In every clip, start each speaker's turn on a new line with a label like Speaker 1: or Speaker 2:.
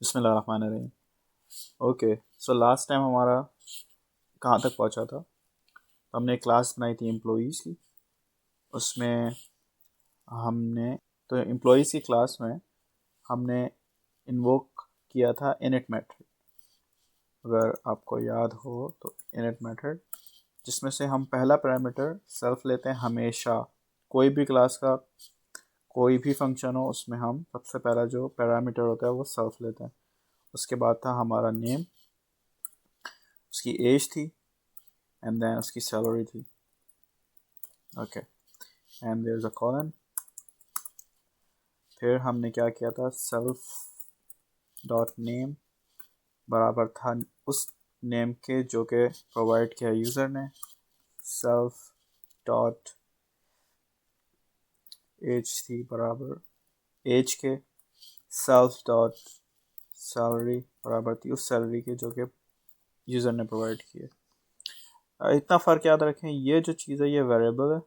Speaker 1: बिस्मिल्लाहिर्रहमानिर्रहीम। Okay, so last time हमारा कहाँ तक पहुँचा था? हमने क्लास बनाई थी एम्प्लॉइज़ की। उसमें हमने तो एम्प्लॉइज़ की क्लास में हमने इन्वोक किया था इनिट मेथड। अगर आपको याद हो तो इनिट मेथड, जिसमें से हम पहला पैरामीटर सेल्फ लेते हैं हमेशा। कोई भी क्लास का कोई भी फंक्शन हो, उसमें हम सबसे पहला जो पैरामीटर होता है वो सेल्फ लेते हैं। उसके बाद था हमारा नेम, उसकी एज थी, एंड देन उसकी सैलरी थी। Okay, and there is a colon. फिर हमने क्या किया था, सेल्फ डॉट नेम बराबर था उस नेम के जो कि प्रोवाइड किया यूज़र ने। सेल्फ डॉट एज थी बराबर एज के। सेल्फ डॉट सैलरी बराबर थी उस सैलरी के जो कि यूज़र ने प्रोवाइड की है। इतना फ़र्क याद रखें, ये जो चीज़ है ये वेरिएबल है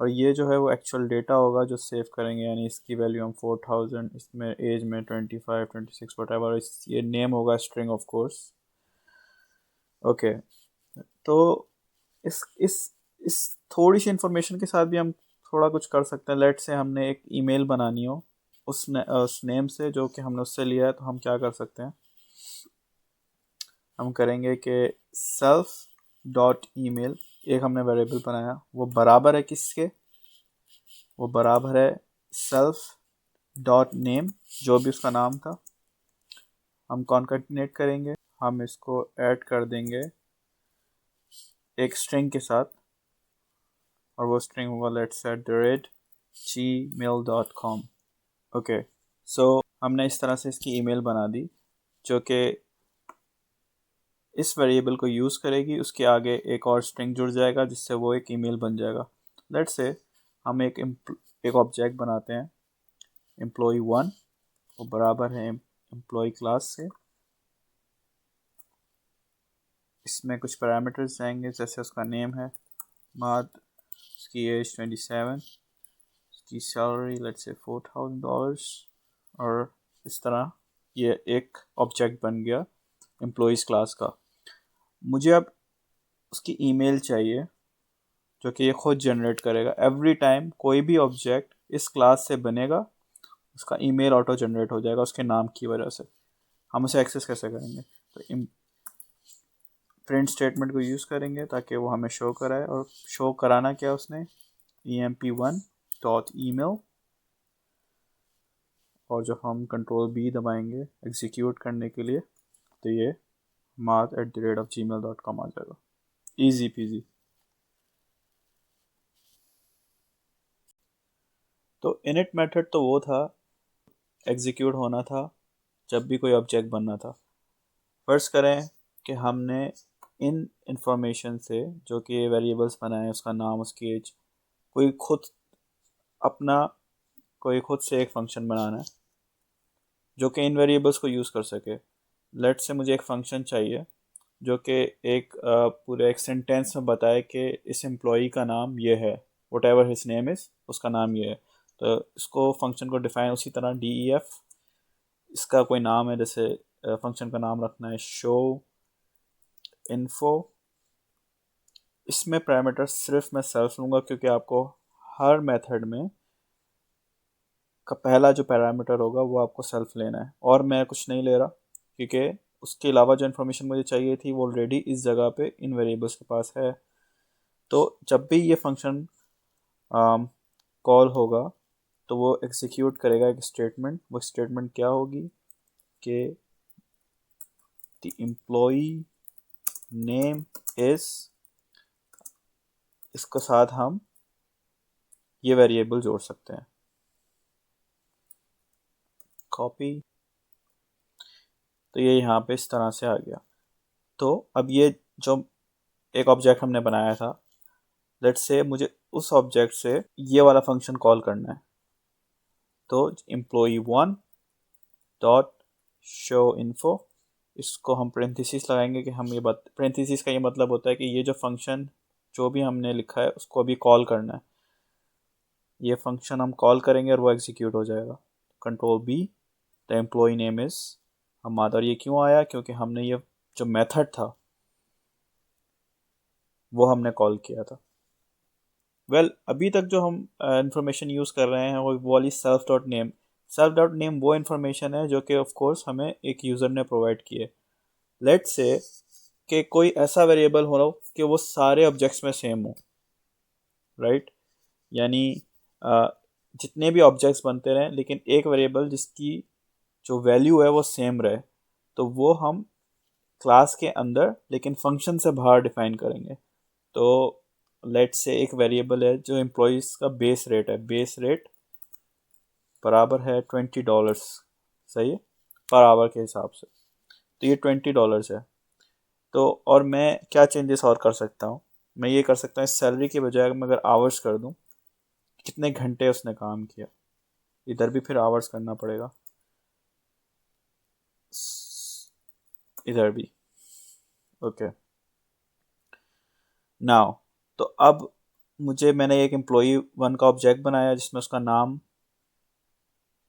Speaker 1: और ये जो है वो एक्चुअल डेटा होगा जो सेव करेंगे। यानी इसकी वैल्यू हम 4000, इसमें एज में 25, 26 वटेवर, ये नेम होगा स्ट्रिंग ऑफ कोर्स। ओके, तो इस थोड़ी सी इंफॉर्मेशन के साथ भी हम थोड़ा कुछ कर सकते हैं। लेट से हमने एक ईमेल बनानी हो उस नेम से जो कि हमने उससे लिया है, तो हम क्या कर सकते हैं, हम करेंगे कि सेल्फ डॉट ईमेल, एक हमने वेरिएबल बनाया, वो बराबर है किसके, वो बराबर है सेल्फ डॉट नेम, जो भी उसका नाम था। हम कॉन्कैटिनेट करेंगे, हम इसको ऐड कर देंगे एक स्ट्रिंग के साथ, और वो स्ट्रिंग होगा लेट्स @gmail.com। ओके, सो हमने इस तरह से इसकी ईमेल बना दी जो कि इस वेरिएबल को यूज़ करेगी। उसके आगे एक और स्ट्रिंग जुड़ जाएगा जिससे वो एक ईमेल बन जाएगा। लेट्स से हम एक ऑब्जेक्ट बनाते हैं एम्प्लॉय1, वो बराबर है एम्प्लॉय क्लास से। इसमें कुछ पैरामीटर्स जाएंगे, जैसे उसका नेम है माद, उसकी एज 27, उसकी सैलरी लेट्स से $4000, और इस तरह ये एक ऑब्जेक्ट बन गया एम्प्लॉइज़ क्लास का। मुझे अब उसकी ईमेल चाहिए जो कि ये खुद जनरेट करेगा। एवरी टाइम कोई भी ऑब्जेक्ट इस क्लास से बनेगा, उसका ईमेल ऑटो जनरेट हो जाएगा उसके नाम की वजह से। हम उसे एक्सेस कैसे करेंगे, तो प्रिंट स्टेटमेंट को यूज़ करेंगे ताकि वो हमें शो कराए। और शो कराना क्या उसने, emp1 डॉट ईमेल, और जब हम कंट्रोल बी दबाएंगे एग्जीक्यूट करने के लिए, तो ये math@gmail.com आ जाएगा। Easy PG. तो इनिट मेथड तो वो था, एग्जीक्यूट होना था जब भी कोई ऑब्जेक्ट बनना था। फर्ज करें कि हमने इन इंफॉर्मेशन से जो कि वेरिएबल्स बनाए, उसका नाम, उसकी एज, कोई खुद अपना कोई खुद से एक फंक्शन बनाना है जो कि इन वेरिएबल्स को यूज़ कर सके। लेट से मुझे एक फंक्शन चाहिए जो कि एक पूरे एक सेंटेंस में बताए कि इस एम्प्लॉई का नाम ये है, what ever his name is, उसका नाम ये है। तो इसको फंक्शन को डिफाइन उसी तरह DEF, इसका कोई नाम है, जैसे फंक्शन का नाम रखना है शो इन्फो। इसमें पैरामीटर सिर्फ मैं सेल्फ लूँगा क्योंकि आपको हर मेथड में का पहला जो पैरामीटर होगा वो आपको सेल्फ लेना है, और मैं कुछ नहीं ले रहा क्योंकि उसके अलावा जो इन्फॉर्मेशन मुझे चाहिए थी वो ऑलरेडी इस जगह पे इन वेरिएबल्स के पास है। तो जब भी ये फंक्शन कॉल होगा तो वो एग्जीक्यूट करेगा एक स्टेटमेंट। वो स्टेटमेंट क्या होगी कि द एम्प्लॉई नेम इज़, इसके साथ हम ये वेरिएबल जोड़ सकते हैं, कॉपी। तो ये यहाँ पे इस तरह से आ गया। तो अब ये जो एक ऑब्जेक्ट हमने बनाया था, लेट्स से मुझे उस ऑब्जेक्ट से ये वाला फंक्शन कॉल करना है। तो employee1 डॉट शो इन्फो, इसको हम पेरेंथेसिस लगाएंगे कि हम ये बात, पेरेंथेसिस का ये मतलब होता है कि ये जो फंक्शन जो भी हमने लिखा है उसको अभी कॉल करना है। ये फंक्शन हम कॉल करेंगे और वो एग्जीक्यूट हो जाएगा। Control B, the employee name is Hamad. और ये क्यों आया? क्योंकि हमने ये जो मेथड था वो हमने कॉल किया था। अभी तक जो हम इंफॉर्मेशन यूज़ कर रहे हैं वो वाली self dot name. Self dot name वो इन्फॉर्मेशन है जो कि ऑफ कोर्स हमें एक यूज़र ने प्रोवाइड की है। लेट्स से कि कोई ऐसा वेरिएबल हो कि वो सारे ऑब्जेक्ट्स में सेम हो, राइट? यानी अ, जितने भी ऑब्जेक्ट्स बनते रहें लेकिन एक वेरिएबल जिसकी जो वैल्यू है वो सेम रहे, तो वो हम क्लास के अंदर लेकिन फंक्शन से बाहर डिफाइन करेंगे। तो लेट्स से एक वेरिएबल है जो एम्प्लॉयज़ का बेस रेट है, बेस रेट बराबर है $20, सही है, पर आवर के हिसाब से। तो ये $20 है। तो और मैं क्या चेंजेस और कर सकता हूँ? मैं ये कर सकता हूँ सैलरी के बजाय मैं अगर आवर्स कर दूँ, कितने घंटे उसने काम किया, इधर भी फिर आवर्स करना पड़ेगा, इधर भी। ओके नाउ, तो अब मैंने एक एम्प्लॉई 1 का ऑब्जेक्ट बनाया जिसमें उसका नाम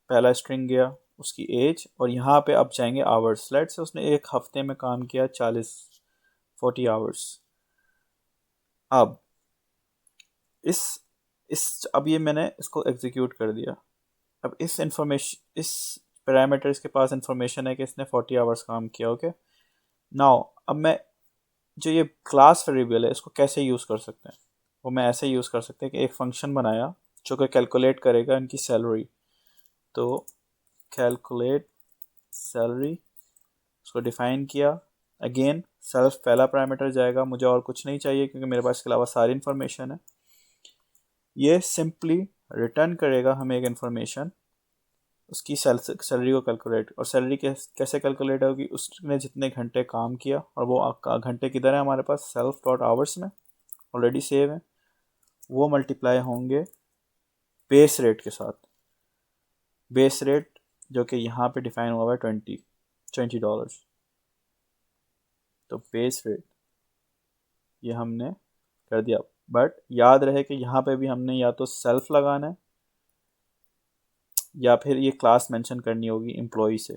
Speaker 1: पहला स्ट्रिंग गया, उसकी एज, और यहाँ पे अब जाएंगे आवर्स। लेट्स से उसने एक हफ्ते में काम किया 40 आवर्स। अब अब ये मैंने इसको एग्जीक्यूट कर दिया। अब इस पैरामीटर के पास इंफॉर्मेशन है कि इसने 40 आवर्स काम किया। ओके नाउ, अब मैं जो ये क्लास वेरिएबल है इसको कैसे यूज़ कर सकते हैं? वो मैं ऐसे यूज़ कर सकते हैं कि एक फंक्शन बनाया जो कि कैलकुलेट करेगा इनकी सैलरी। तो कैलकुलेट सैलरी, उसको डिफाइन किया। अगेन सेल्फ पहला पैरामीटर जाएगा, मुझे और कुछ नहीं चाहिए क्योंकि मेरे पास इसके अलावा सारी इन्फॉर्मेशन है। ये सिंपली रिटर्न करेगा हमें एक इन्फॉर्मेशन, उसकी सैलरी को कैलकुलेट। और सैलरी कैसे कैलकुलेट होगी? उसने जितने घंटे काम किया, और वो घंटे किधर है हमारे पास? सेल्फ डॉट आवर्स में ऑलरेडी सेव है। वो मल्टीप्लाई होंगे बेस रेट के साथ। बेस रेट जो कि यहाँ पे डिफाइन हुआ है $20। तो बेस रेट ये हमने कर दिया। बट याद रहे कि यहाँ पे भी हमने या तो सेल्फ लगाना है या फिर ये क्लास मेंशन करनी होगी एम्प्लॉई से,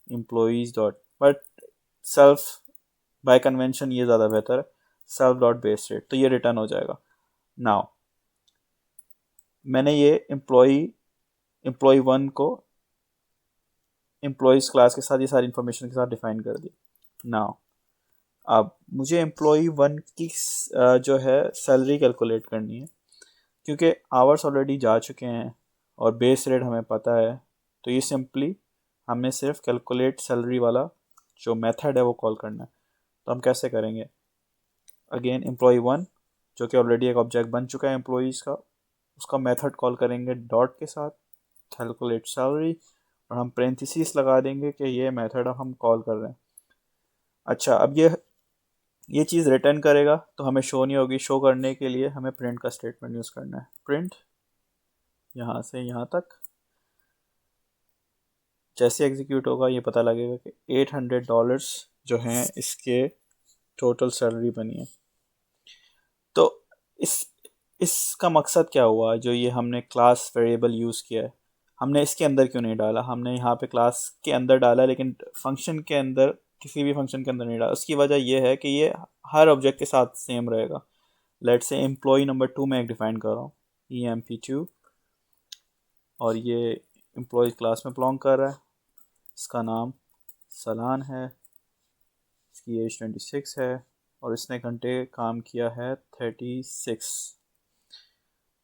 Speaker 1: employees dot, but self bye convention ये ज़्यादा बेहतर है, सेल्फ डॉट बेस रेट। तो ये रिटर्न हो जाएगा। नाउ मैंने ये एम्प्लॉई 1 को एम्प्लॉयज़ क्लास के साथ ये सारी इन्फॉर्मेशन के साथ डिफाइन कर दिया। नाउ अब मुझे एम्प्लॉई 1 की जो है सैलरी कैलकुलेट करनी है, क्योंकि आवर्स ऑलरेडी जा चुके हैं और बेस रेट हमें पता है। तो ये सिंपली हमें सिर्फ कैलकुलेट सैलरी वाला जो मेथड है वो कॉल करना है। तो हम कैसे करेंगे? अगेन एम्प्लॉई 1 जो कि ऑलरेडी एक ऑब्जेक्ट बन चुका है एम्प्लॉयज़ का, उसका मेथड कॉल करेंगे डॉट के साथ कैलकुलेट सैलरी, और हम पेरेंथीसिस लगा देंगे कि ये मेथड हम कॉल कर रहे हैं। अच्छा, अब ये चीज़ रिटर्न करेगा तो हमें शो नहीं होगी। शो करने के लिए हमें प्रिंट का स्टेटमेंट यूज़ करना है। प्रिंट यहाँ से यहाँ तक जैसे एग्जीक्यूट होगा ये पता लगेगा कि $800 जो हैं इसके टोटल सैलरी बनी है। तो इस इसका मकसद क्या हुआ? जो ये हमने क्लास वेरिएबल यूज़ किया है, हमने इसके अंदर क्यों नहीं डाला? हमने यहाँ पे क्लास के अंदर डाला लेकिन फंक्शन के अंदर, किसी भी फंक्शन के अंदर नहीं डाला। उसकी वजह यह है कि ये हर ऑब्जेक्ट के साथ सेम रहेगा। लेट्स से एम्प्लॉई नंबर 2 में एक डिफाइन कर रहा हूँ, EMP2, और ये एम्प्लॉय क्लास में बिलोंग कर रहा है। इसका नाम सलान है, इसकी एज 26 है, और इसने घंटे काम किया है 36।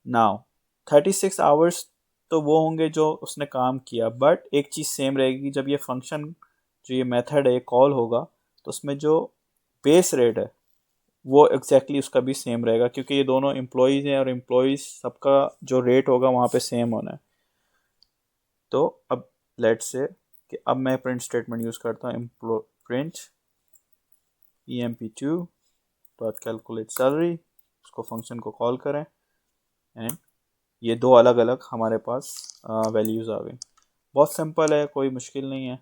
Speaker 1: नाउ 36 आवर्स तो वो होंगे जो उसने काम किया, बट एक चीज़ सेम रहेगी। जब ये फंक्शन जो ये मेथड है कॉल होगा तो उसमें जो बेस रेट है वो एग्जैक्टली उसका भी सेम रहेगा, क्योंकि ये दोनों एम्प्लॉयज़ हैं और एम्प्लॉयज़ सबका जो रेट होगा वहाँ पे सेम होना है। तो अब लेट्स से कि अब मैं प्रिंट स्टेटमेंट यूज़ करता हूँ, print EMP2 dot calculate salary, उसको फंक्शन को कॉल करें, एंड ये दो अलग अलग हमारे पास वैल्यूज़ आ गई। बहुत सिंपल है, कोई मुश्किल नहीं है।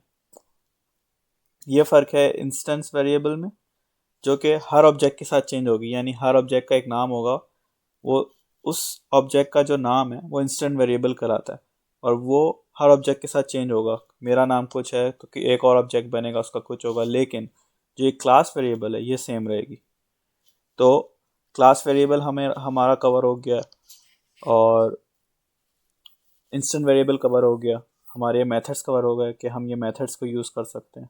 Speaker 1: ये फ़र्क है इंस्टेंस वेरिएबल में, जो कि हर ऑब्जेक्ट के साथ चेंज होगी। यानी हर ऑब्जेक्ट का एक नाम होगा, वो उस ऑब्जेक्ट का जो नाम है वो इंस्टेंट वेरिएबल कहलाता है। और वो हर ऑब्जेक्ट के साथ चेंज होगा। मेरा नाम कुछ है तो कि एक और ऑब्जेक्ट बनेगा उसका कुछ होगा, लेकिन जो ये क्लास वेरिएबल है ये सेम रहेगी। तो क्लास वेरिएबल हमें हमारा कवर हो गया, और इंस्टेंट वेरिएबल कवर हो गया, हमारे मेथड्स कवर हो गए कि हम ये मेथड्स को यूज़ कर सकते हैं।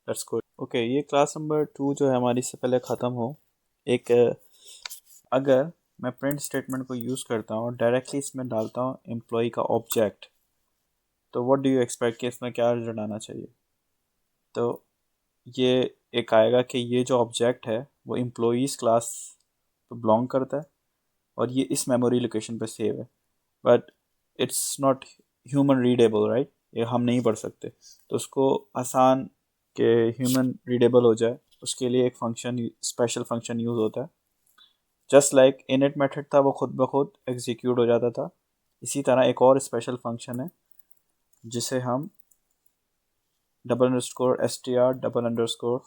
Speaker 1: That's good. ओके, ये क्लास नंबर 2 जो है हमारी, इससे पहले ख़त्म हो, एक अगर मैं प्रिंट स्टेटमेंट को यूज़ करता हूँ और डायरेक्टली इसमें डालता हूँ एम्प्लॉय का ऑब्जेक्ट, तो व्हाट डू यू एक्सपेक्ट कि इसमें क्या रिजल्ट आना चाहिए? तो ये एक आएगा कि ये जो ऑब्जेक्ट है वो एम्प्लॉयज़ क्लास पे बिलोंग करता है और ये इस मेमोरी लोकेशन पे सेव है, but it's not human readable, right? ये हम नहीं पढ़ सकते। तो उसको आसान के ह्यूमन रीडेबल हो जाए उसके लिए एक फंक्शन, स्पेशल फंक्शन यूज़ होता है। जस्ट लाइक इनिट मेथड था, वो खुद ब खुद एग्जीक्यूट हो जाता था, इसी तरह एक और स्पेशल फंक्शन है जिसे हम double underscore S T R double underscore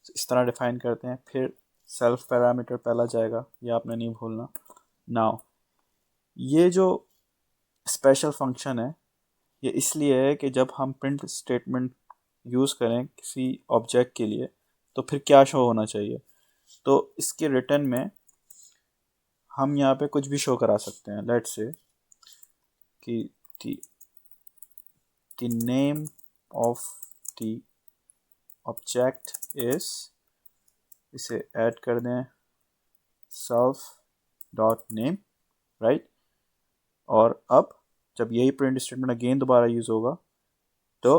Speaker 1: इस तरह डिफाइन करते हैं। फिर सेल्फ पैरामीटर पहला जाएगा, ये आपने नहीं भूलना। नाउ ये जो स्पेशल फंक्शन है ये इसलिए है कि जब हम प्रिंट स्टेटमेंट यूज़ करें किसी ऑब्जेक्ट के लिए तो फिर क्या शो होना चाहिए। तो इसके रिटर्न में हम यहाँ पे कुछ भी शो करा सकते हैं। लेट्स से कि the name of the object is, इसे ऐड कर दें self dot name, राइट? और अब जब यही प्रिंट स्टेटमेंट अगेन दोबारा यूज़ होगा तो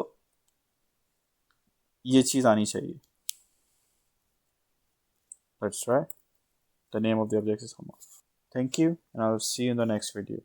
Speaker 1: ये चीज़ आनी चाहिए। Let's try. The name of the object is homo. Thank you, and I'll see you in the next video.